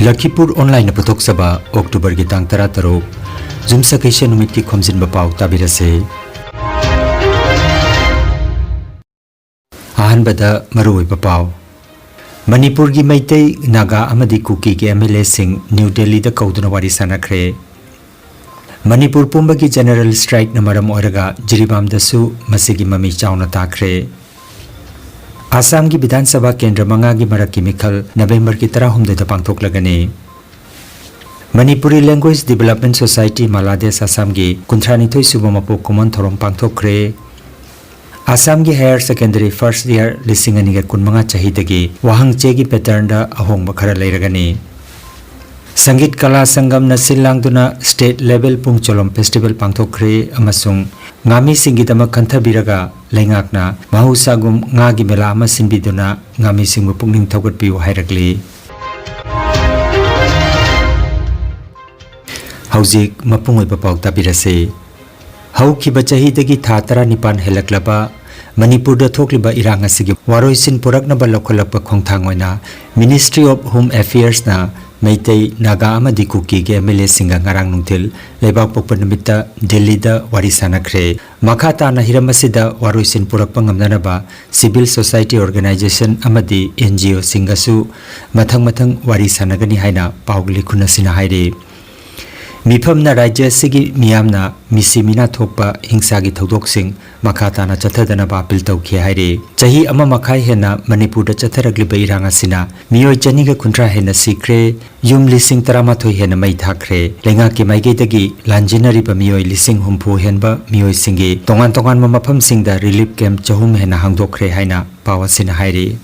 Lakhipur online putok saba October gitang tara tarok Jumsa kaisya numit ki Khomjinba Pao tabirase Ahanbada marui Pao Manipur gi Maitei Naga amadi Kuki ki MLA sing New Delhi da kauduna wari sanakre Manipur pumba ki general strike na maram oiraga jiribam dasu masigi mami chauna takre Assam की विधानसभा केंद्र मंगा की मरक की मिखल November की तरह हमदे पांगथोक लगने मणिपुरी लैंग्वेज डेवलपमेंट सोसाइटी मालादेश असम की कुंथ्रानिथोई सुबह मपो कुमन थोरम पांगथोक्रे असम की हायर सेकेंडरी फर्स्ट ईयर लिसिंग अनिगे कुनमंगा चाहिदगी वाहंगचे की पैटर्न दा अहोंग बखरा लेरगने संगीत कला संगम न सिलांगदुना स्टेट लेवल पुंगचोलम फेस्टिवल पांगथोक्रे अमसुंग ngami singidama kanthabiraga leingakna mahusagum ngagi mela ama sinbiduna ngami singbu pungning thogotpiu hairagli haujik mapungoi Pao tabirase haukiba chahidagi tha 19 helaklaba Manipur da thokliba irang asigi waroisin puraknaba lokholakpa khongthangoina Ministry of Home Affairs na Maitei Naga amadi Kuki ge MLA singa ngarang nungthil lebak pokpa numita Delhi da wari sanakre makhata na hiramasida waroisin purakpa ngamnanaba civil society organization amadi NGO singasu mathang wari sanagani haina paugli khunasina haire Mifamna Rajya Sigi Miyamna Misimina Thokpa Hingsagi Thodok Makata na Chathadana Bapil Tauki Haire Chahi Ama Makai Hena Manipur da Chatharagli Bairanga Sina Miyoi Chaniga Kuntra Hena Sikre Yum Lising Taramathoi Hena Mai Thakre Lenga Ki Maigedagi Lanjinari Ba Miyoi Lising Humpu Henba Miyoi Singi Tongan Mamapam Singda Relief Camp Chahum Hena Hangdokre Haina Pawasina Haire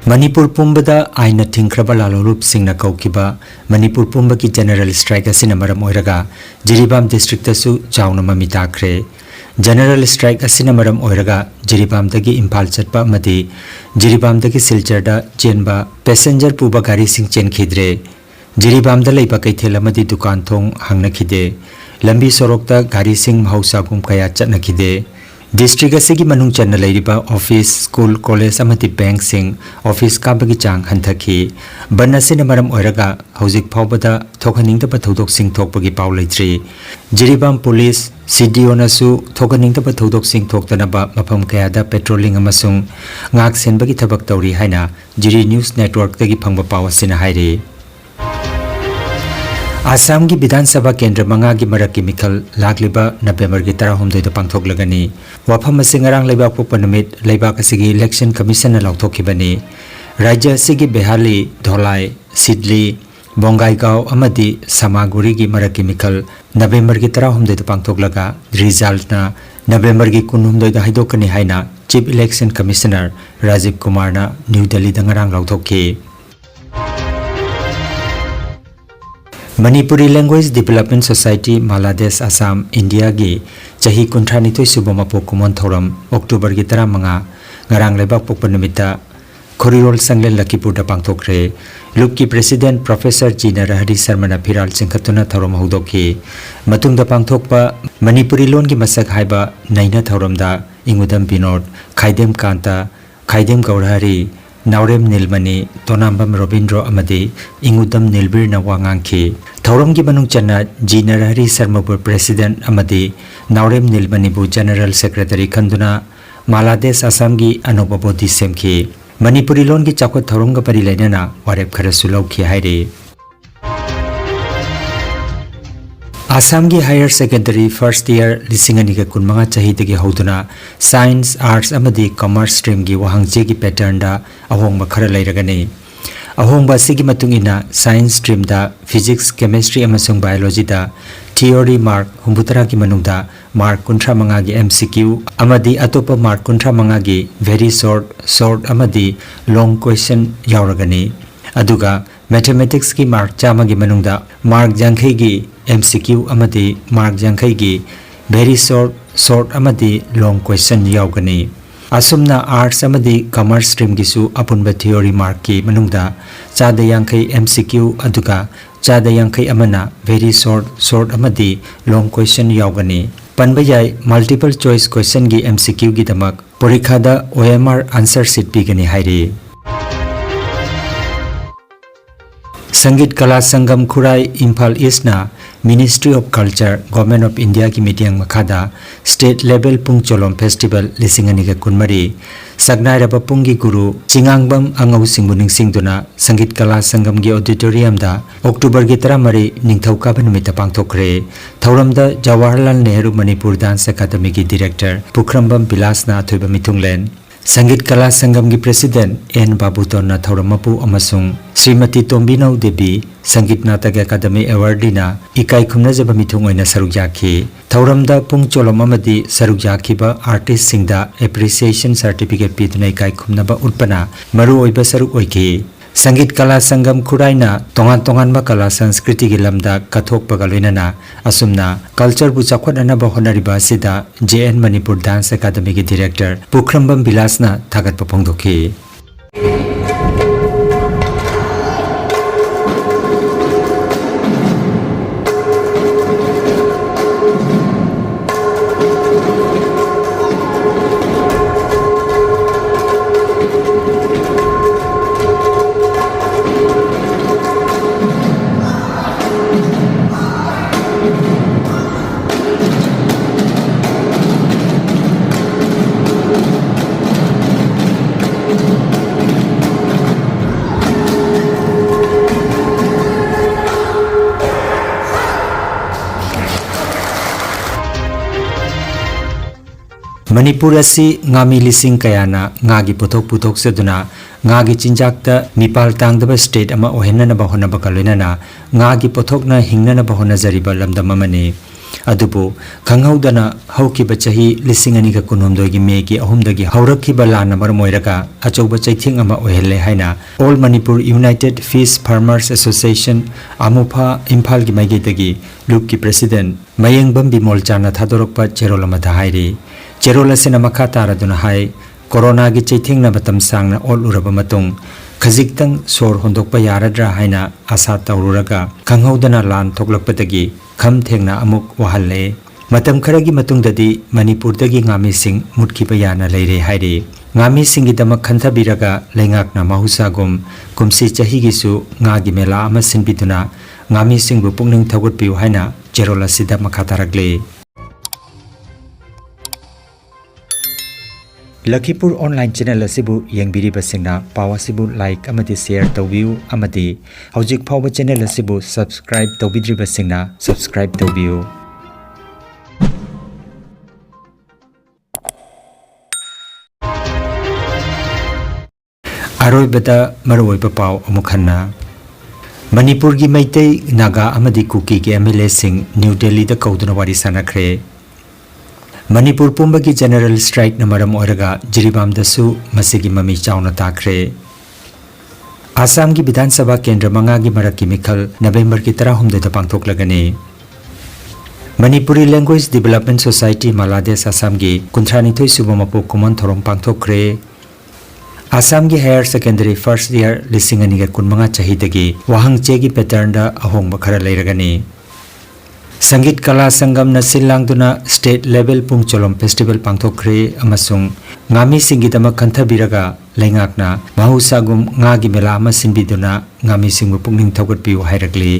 Manipur Pumbada Aina Tinkraba Lalorup Singna Kaukiba Manipur Pumba ki General Strike asina maram oiraga Jiribam District asu chauna mamitakre General Strike asina maram oiraga Jiribam dagi Impal chatpa madi Jiribam dagi Silchar da chenba passenger puba gari sing chen khidre Jiribam da leiba kaithela madi dukan thong hangna khide Lambi sorok da gari sing mahausa gum kaya chatna khide District asigi manung channa leiriba office school college amati bank sing office kabagi chang hanthaki banasina maram oiraga hojik phawbada thokhaningda pathodok sing thokpagi paw leitri Jiribam police CDO nasu thokaningda pathodok sing thoktanaba mafam kayada patrolling amasung ngak senbagi thabak tawri haina Jiri News Network tagi phangba pawasina haire Assam की विधानसभा केंद्र मंगा की मरक की मिखल लागलिबा नवंबर की तरह हमदे तो पांगथोक लगनी वाफम सिंगरांग लेबाक पोप नमित लेबाक सिगी इलेक्शन कमीशन न लौथोखिबनी राज्य सिगी बेहाली धोलाई सिडली बोंगाईगांव अमदी समागुरी की मरक की मिखल नवंबर की तरह हमदे तो पांगथोक लगा रिजल्ट ना नवंबर की कुनहुमदे दा हाइदोकनी हाइना chief election commissioner Rajiv Kumar ना न्यू दिल्ली दंगरांग लौथोखि Manipuri Language Development Society Maladesh Assam India gi chahi kunthranithoi subama pokumon thoram October gi tara manga ngarang lebak pokpanamita Khorirol Sangle Lakhipur da pangthokre Lup ki President Professor Jina Rahari Sarmana Phiral Chingkhatuna thoram hodokhi matung da pangthokpa Manipuri lon gi masak haiba naina thoram da Ingudam Binod Khaidem Kanta Khaidem Gaurhari Naurem Nilmani Tonambam Robindro Amadi Ingudam Nilbir na wangangki Thauram ki manung channa Jina Rahari Sarmapur President Amadi Naurem Nilmani bu General Secretary Khanduna Maladesh Assam gi Anoba Bodhi Semki Manipuri lon ki chakot thauram ga pari lainana warep kharasu lauki haire Assam ki higher secondary first year lisingani ka kunmanga chahidagi hoduna science arts amadi commerce stream gi wahangje gi pattern da ahongba khara leiragani ahongba sigi matungina science stream da physics chemistry amasung biology da theory mark humbutara ki manungda mark kunthra manga gi MCQ amadi atopa mark kunthra manga gi very short amadi long question yauragani aduga mathematics ki mark chama gi manungda mark jankhai gi MCQ amadi mark jankhai gi very short amadi long question yaugani asumna arts amadi commerce stream gi su apunba theory mark ki manungda chada yankhai MCQ aduga chada yankhai amana very short amadi long question yaugani panba yai multiple choice question gi MCQ gi damak porikha da OMR answer sheet pigani hairi संगीत कला संगम खुराई Imphal east ना ministry of culture government of India की meeting मखादा state level पुंग Cholom festival लिसिंगनी का कुनमरी सगनाय रब पुंगी गुरु चिंगांगबम अंगौ सिंगबु निंगसिंगदुना संगीत कला संगम की auditorium दा अक्टूबर की 13 निंगथौकाब निमित्त पांगथोखरे थौरमदा जवाहरलाल नेहरू मणिपुर डांस अकादमी की डायरेक्टर पुखरमबम बिलासना अथुब मिथुंगलेन संगीत कला संगम की प्रेसिडेंट एन बाबूतोना थौरमपु अमसुंग श्रीमती तोम्बिनौ देवी संगीत नाटक अकादमी अवार्डीना इकाई खुमनजब मिथुंग ओइना सरुक याखी थौरमदा पुंग चोलम अमदी सरुक याखीबा आर्टिस्ट सिंगदा एप्रिसिएशन सर्टिफिकेट पीदुना इकाई खुमनबा उत्पना मरु ओइबा सरुक ओइकी संगीत कला संगम खुराइना तोंगान तोंगान कला संस्कृति की लमदा कथोकपगा लोइनाना असुमना कल्चर बु चाखवटनबा होनरिबा सिदा जेएन मणिपुर डांस अकादमी की डायरेक्टर पुखरमबम बिलासना थागतपा फोंदोखी मणिपुर असी ngaमी लिसिंग कयाना ngaगी पुथोक पुथोक सेदुना ngaगी चिंजाकता मिपाल तांगदबा स्टेट अमा ओहेननबा होनबा कलोइनाना ngaगी पुथोकना हिंगननबा होनजरिबा लमदम अमने अदुबो खंगौदना हौकिबा चही लिसिंग अनि का कुनोमदोगी मे की अहुमदगी हौरखिबा लाना मरमोइरका अचौबा चैथिंग अमा ओहेले हाइना all Manipur united fish farmers association आमुफा इम्फाल की माइगेतगी लुप की प्रेसिडेंट मयंगबम बिमोल चाना थादोरकपा चेरोलमदा हाइरे चेरोल असिना मखा तारदुना हाय कोरोना की चैथिंगना मतम सांगना ओलुरबा मतुंग खजिक्तंग सोर होंदोकपा यारद्रा हाइना आशा तौरुरगा खंगौदना लान थोकलकपदगी खम थेंगना अमुक वहल्ले मतम खरगी मतुंगददी मणिपुरदगी ngaमी सिंग मुटखिबा याना लेरे हाइरे ngaमी सिंगी दमक खंथबिरगा लेंगाकना माहुसागुम कुमसी चहिगिसु ngaगी मेला अमा सिनबिदुना ngaमी सिंगबु पुंगनिंग थगुटपिउ हाइना चेरोल असिदा मखा तारगले लखीपुर ऑनलाइन चैनल असिबु यंगबिरिबा सिंगना पाव असिबु लाइक अमदि शेयर तौबियु अमदि हौजिक फावबा चैनल असिबु सब्सक्राइब तौबिद्रिबा सिंगना सब्सक्राइब तौबियु अरोइबदा मरोइबा पाव अमुखन्ना मणिपुर की मैतै नागा अमदि कुकी के एमएलए सिंग न्यू दिल्ली दा कौदुना वारी सानखरे मणिपुर पुंब की जनरल स्ट्राइक न मरम ओरगा जिरीबाम दसु मसिगी ममी चाउना ताखरे आसाम की विधानसभा केंद्र मंगा की मरक की मिखल नवंबर की 13 पांगथोकलगने मणिपुरी लैंग्वेज डेवलपमेंट सोसाइटी मालादेश आसाम की 39 सुब मपो कुमन थोरम पांगथोकरे आसाम की हायर सेकेंडरी फर्स्ट ईयर लिसिंग अनिगा कुनमंगा चाहिदगी वाहंगचे की पैटर्न दा अहोंग बखरा लेरगने संगीत कला संगम न सिलांगदुना स्टेट लेवल पुंग चोलोम फेस्टिवल पांगथोखरे अमसुंग ngaमी सिंगिदमा खंथबिरगा लेंगाकना माहुसागुम ngaगी मेला अमा सिनबिदुना ngaमी सिंगबु पुंगनिंग थौगटपिउ हाइरगले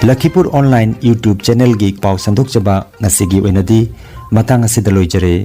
लखीपुर ऑनलाइन यूट्यूब चैनल की पाव संदोकचबा ngasi gi oinadi matang asida loijare।